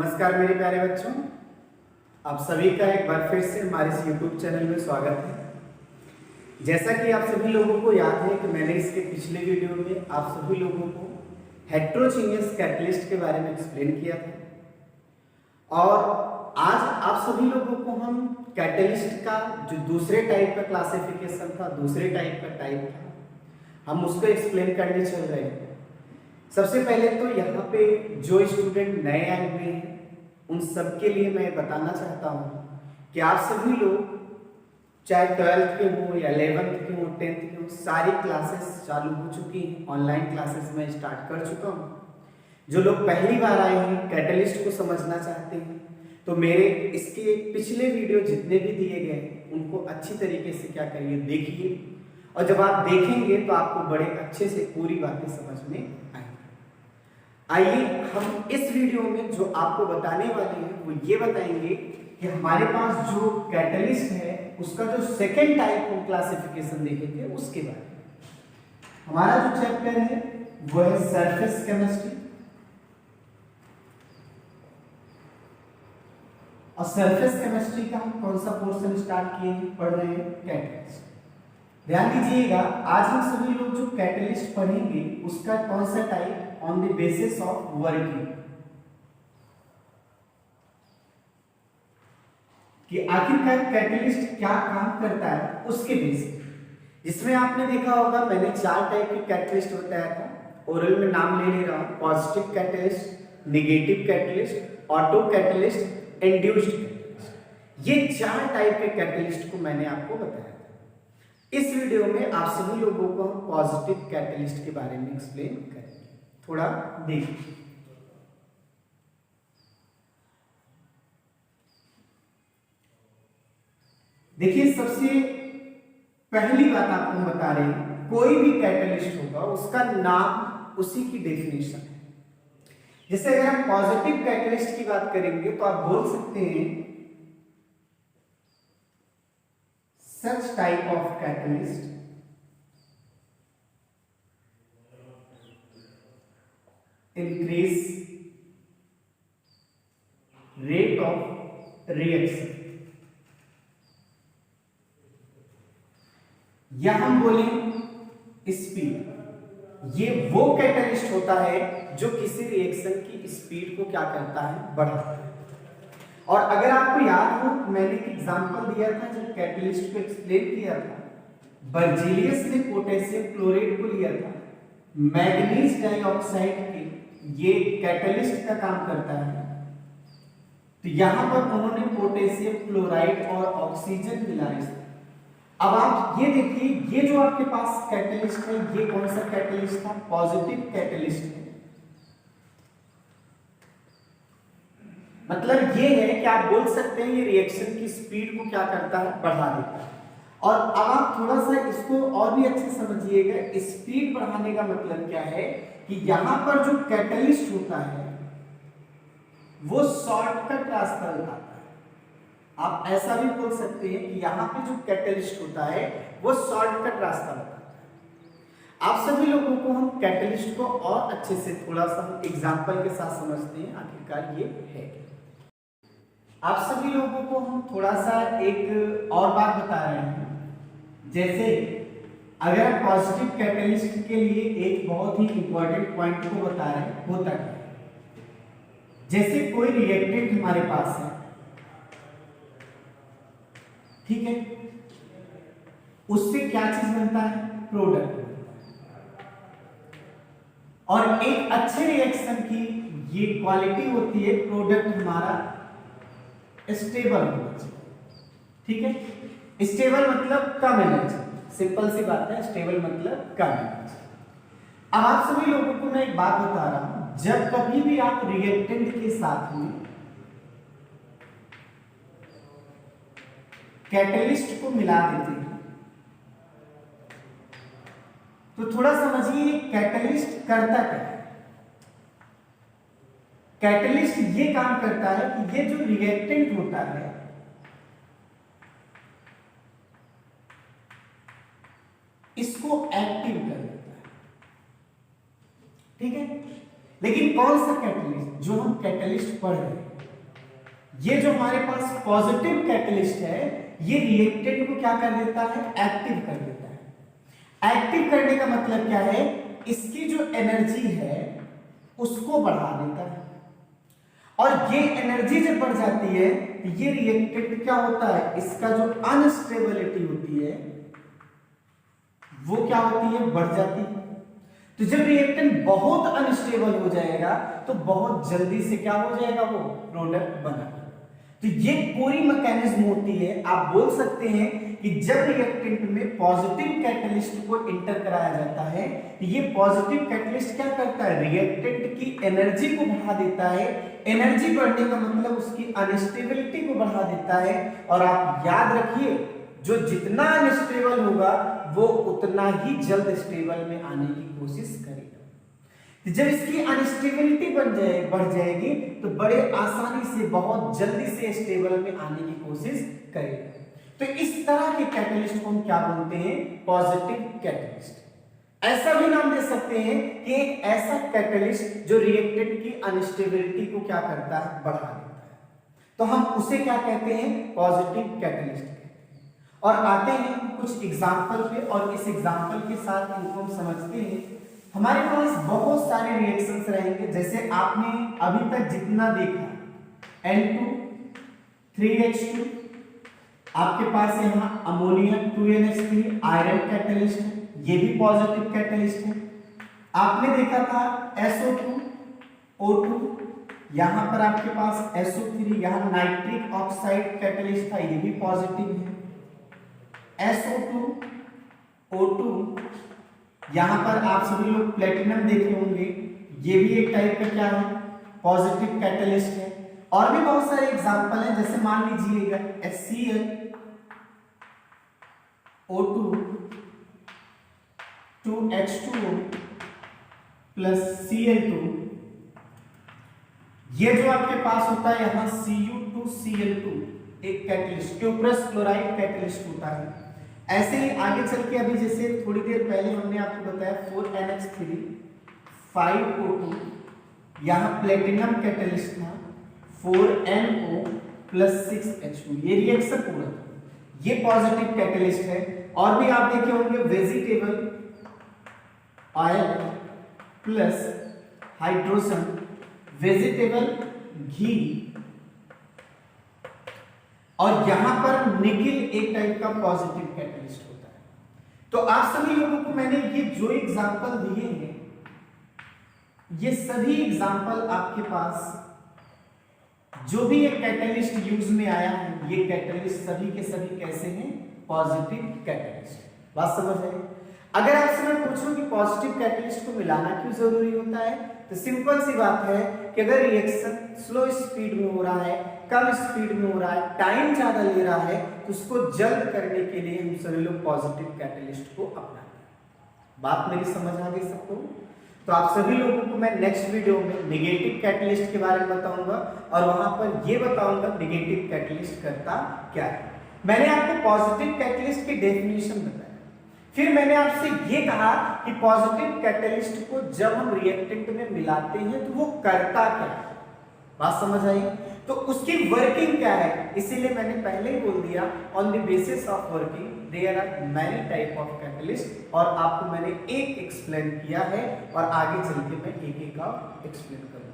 नमस्कार मेरे प्यारे बच्चों, आप सभी का एक बार फिर से हमारे इस YouTube चैनल में स्वागत है। जैसा कि आप सभी लोगों को याद है कि मैंने इसके पिछले वीडियो में आप सभी लोगों को हेट्रोजीनियस कैटलिस्ट के बारे में एक्सप्लेन किया था और आज आप सभी लोगों को हम कैटलिस्ट का जो दूसरे टाइप का क्लासिफिकेशन था, दूसरे टाइप का टाइप था, हम उसको एक्सप्लेन करने चल रहे हैं। सबसे पहले तो यहाँ पे जो स्टूडेंट नए आए हुए हैं उन सब के लिए मैं बताना चाहता हूँ कि आप सभी लोग चाहे 12th के हो या 11th के हो, 10th के हो, सारी क्लासेस चालू हो चुकी हैं। ऑनलाइन क्लासेस मैं स्टार्ट कर चुका हूँ। जो लोग पहली बार आए हैं कैटलिस्ट को समझना चाहते हैं तो मेरे इसके पिछले वीडियो जितने भी दिए गए उनको अच्छी तरीके से क्या करिए, देखिए, और जब आप देखेंगे तो आपको बड़े अच्छे से पूरी बातें समझ में आएंगी। आइए हम इस वीडियो में जो आपको बताने वाले हैं वो ये बताएंगे कि हमारे पास जो कैटलिस्ट है उसका जो सेकेंड टाइप ऑफ क्लासिफिकेशन देखेंगे उसके बारे में। हमारा जो चैप्टर है वो है सरफेस केमिस्ट्री और सरफेस केमिस्ट्री का हम कौन सा पोर्शन स्टार्ट किए हैं, पढ़ रहे हैं कैटलिस्ट। ध्यान दीजिएगा, आज हम सभी लोग जो कैटलिस्ट पढ़ेंगे उसका कौन सा type, on the basis of working, कि आखिरकार कैटलिस्ट क्या काम करता है उसके बेसिस। जिसमें आपने देखा होगा मैंने 4 टाइप के कैटलिस्ट बताया था, ओरल में नाम ले रहा हूं, positive catalyst, negative catalyst, auto catalyst, induced catalyst. ये 4 टाइप के कैटलिस्ट को मैंने आपको बताया था। इस वीडियो में आप सभी लोगों को हम पॉजिटिव कैटलिस्ट के बारे में एक्सप्लेन करेंगे। थोड़ा देखिए, सबसे पहली बात आपको हम बता रहे हैं, कोई भी कैटलिस्ट होगा उसका नाम उसी की डेफिनेशन है। जैसे अगर हम पॉजिटिव कैटलिस्ट की बात करेंगे तो आप बोल सकते हैं such type of catalyst increase rate of reaction, या हम बोले स्पीड। ये वो कैटलिस्ट होता है जो किसी रिएक्शन की स्पीड को क्या करता है, बढ़ाता है। और अगर आपको याद हो मैंने एक एग्जांपल दिया था जब कैटलिस्ट को एक्सप्लेन किया था, बर्जीलियस ने पोटेशियम क्लोराइड को लिया था, मैग्नीज डाइऑक्साइड के ये कैटलिस्ट का काम करता है, तो यहां पर उन्होंने पोटेशियम क्लोराइड और ऑक्सीजन मिलाया। अब आप ये देखिए, ये जो आपके पास कैटलिस्ट है ये कौन सा कैटलिस्ट था, पॉजिटिव कैटलिस्ट है। मतलब ये है कि आप बोल सकते हैं ये रिएक्शन की स्पीड को क्या करता है, बढ़ा देता है। और अब आप थोड़ा सा इसको और भी अच्छे समझिएगा, स्पीड बढ़ाने का मतलब क्या है कि यहां पर जो कैटलिस्ट होता है वो शॉर्टकट रास्ता बताता है। आप ऐसा भी बोल सकते हैं कि यहां पे जो कैटलिस्ट होता है वो शॉर्टकट रास्ता बताता है। आप सभी लोगों को हम कैटलिस्ट को और अच्छे से थोड़ा सा एग्जांपल के साथ समझते हैं आखिरकार ये है। आप सभी लोगों को हम थोड़ा सा एक और बात बता रहे हैं, जैसे अगर पॉजिटिव कैटलिस्ट के लिए एक बहुत ही इंपॉर्टेंट पॉइंट को बता रहे हैं, होता है जैसे कोई रिएक्टेंट हमारे पास है, ठीक है, उससे क्या चीज बनता है, प्रोडक्ट। और एक अच्छे रिएक्शन की ये क्वालिटी होती है, प्रोडक्ट हमारा स्टेबल होना चाहिए, ठीक है। स्टेबल मतलब कम एनर्जी, सिंपल सी बात है, स्टेबल मतलब कम एनर्जी। अब आप सभी लोगों को मैं एक बात बता रहा हूं, जब कभी भी आप रिएक्टेंट के साथ में कैटलिस्ट को मिला देते हैं तो थोड़ा समझिए कैटलिस्ट करता क्या है। कैटलिस्ट ये काम करता है कि ये जो रिएक्टेंट होता है इसको एक्टिव कर देता है, ठीक है। लेकिन कौन सा कैटलिस्ट, जो हम कैटलिस्ट पढ़ रहे हैं ये जो हमारे पास पॉजिटिव कैटलिस्ट है ये रिएक्टेंट को क्या कर देता है, एक्टिव कर देता है। एक्टिव करने का मतलब क्या है, इसकी जो एनर्जी है उसको बढ़ा देता है, और ये एनर्जी जब बढ़ जाती है तो ये रिएक्टेंट क्या होता है, इसका जो अनस्टेबिलिटी होती है वो क्या होती है, बढ़ जाती है। तो जब रिएक्टेंट बहुत अनस्टेबल हो जाएगा तो बहुत जल्दी से क्या हो जाएगा, वो प्रोडक्ट बना। तो ये पूरी मैकेनिज्म होती है। आप बोल सकते हैं कि जब रिएक्टेंट में पॉजिटिव कैटलिस्ट को इंटर कराया जाता है तो ये पॉजिटिव कैटलिस्ट क्या करता है, रिएक्टेंट की एनर्जी को बढ़ा देता है। एनर्जी बढ़ने का मतलब उसकी अनस्टेबिलिटी को बढ़ा देता है। और आप याद रखिए, जो जितना अनस्टेबल होगा वो उतना ही जल्द स्टेबल में आने की कोशिश करेगा। जब इसकी अनस्टेबिलिटी बढ़ जाएगी तो बड़े आसानी से बहुत जल्दी से स्टेबल में आने की कोशिश करेगा। तो इस तरह के कैटलिस्ट को हम क्या बोलते हैं, पॉजिटिव कैटलिस्ट। ऐसा भी नाम दे सकते हैं कि एक ऐसा कैटलिस्ट जो रिएक्टेंट की अनस्टेबिलिटी को क्या करता है, बढ़ा देता है, तो हम उसे क्या कहते हैं, पॉजिटिव कैटलिस्ट कहते हैं। और आते हैं कुछ एग्जाम्पल पे, और इस एग्जाम्पल के साथ इनको हम समझते हैं। हमारे पास बहुत सारे रिएक्शंस रहेंगे, जैसे आपने अभी तक जितना देखा N2 3H2, आपके पास यहाँ अमोनिया 2NH3 आयरन कैटलिस्ट है, ये भी पॉजिटिव कैटलिस्ट है। आपने देखा था SO2 O2, यहाँ पर आपके पास SO3, यहाँ नाइट्रिक ऑक्साइड कैटलिस्ट था, ये भी पॉजिटिव है। SO2 O2, यहां पर आप सभी लोग प्लेटिनम देखे होंगे, ये भी एक टाइप का क्या है, पॉजिटिव कैटलिस्ट है। और भी बहुत सारे एग्जांपल हैं, जैसे मान लीजिएगा HCl O2 2H2O plus Cl2, ये जो आपके पास होता है यहाँ Cu2Cl2 एक कैटलिस्ट, क्यूप्रस क्लोराइड कैटलिस्ट होता है। ऐसे ही आगे चल के अभी जैसे थोड़ी देर पहले हमने आपको बताया 4NH3 5O2, यहाँ प्लेटिनम कैटलिस्ट था 4NO प्लस 6H2, ये रिएक्शन पूरा था, ये पॉजिटिव कैटलिस्ट है। और भी आप देखे होंगे vegetable oil plus hydrogen, vegetable ghee, और यहां पर निकिल एक टाइप का पॉजिटिव कैटलिस्ट होता है। तो आप सभी लोगों को मैंने ये जो एग्जांपल दिए हैं, ये सभी एग्जांपल आपके पास जो भी एक कैटलिस्ट यूज में आया है, ये कैटलिस्ट सभी के सभी कैसे हैं, पॉजिटिव कैटलिस्ट। बात समझ आई? अगर आपसे मैं पूछूं कि पॉजिटिव कैटलिस्ट को मिलाना क्यों जरूरी होता है, तो सिंपल सी बात है कि अगर रिएक्शन स्लो स्पीड में हो रहा है, कम स्पीड में हो रहा है, टाइम ज्यादा ले रहा है, तो उसको जल्द करने के लिए हम सभी लोग पॉजिटिव कैटलिस्ट को अपनाते हैं। बात मेरी समझ आ गई सबको? तो आप सभी लोगों को मैं नेक्स्ट वीडियो में नेगेटिव कैटलिस्ट के बारे में बताऊंगा, और वहां पर ये बताऊंगा नेगेटिव कैटलिस्ट करता क्या है। मैंने आपको पॉजिटिव कैटलिस्ट की डेफिनेशन बताया, फिर मैंने आपसे ये कहा कि पॉजिटिव कैटलिस्ट को जब हम रिएक्टेंट में मिलाते हैं तो वो करता क्या है। बात समझ आई? तो उसकी वर्किंग क्या है, इसीलिए मैंने पहले ही बोल दिया on the basis of working there are many type of catalyst, और आपको मैंने एक एक्सप्लेन किया है और आगे चल के मैं एक एक का एक्सप्लेन करूंगा।